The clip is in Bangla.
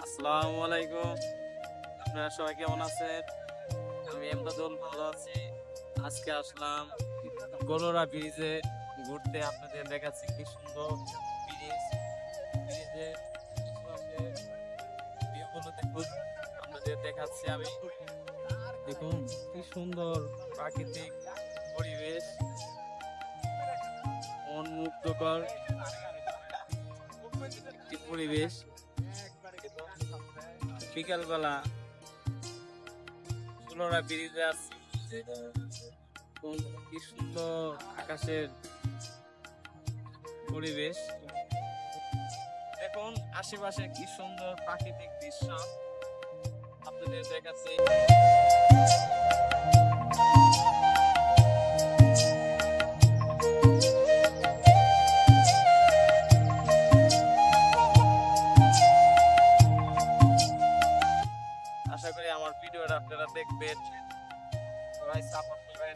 আসসালামু আলাইকুম। আপনারা সবাই কেমন আছেন? আমি এমদাদুল ভালো আছি। আজকে আসলাম গলোরা ব্রিজে ঘুরতে। আপনাদের দেখাচ্ছি কি সুন্দর ব্রিজ। ব্রিজের আশেপাশে ভিউগুলো দেখুন। আপনাদের দেখাচ্ছি আমি। দেখুন কি সুন্দর প্রাকৃতিক পরিবেশ, মন মুগ্ধকর একটি পরিবেশ। বিকালবেলা গলোরা ব্রিজে আছি। কি সুন্দর আকাশের পরিবেশ, দেখুন আশেপাশে কি সুন্দর প্রাকৃতিক দৃশ্য আপনাদের দেখাচ্ছি। আশা করি আমার ভিডিওটা আপনারা দেখবেন, সবাই সাপোর্ট করবেন।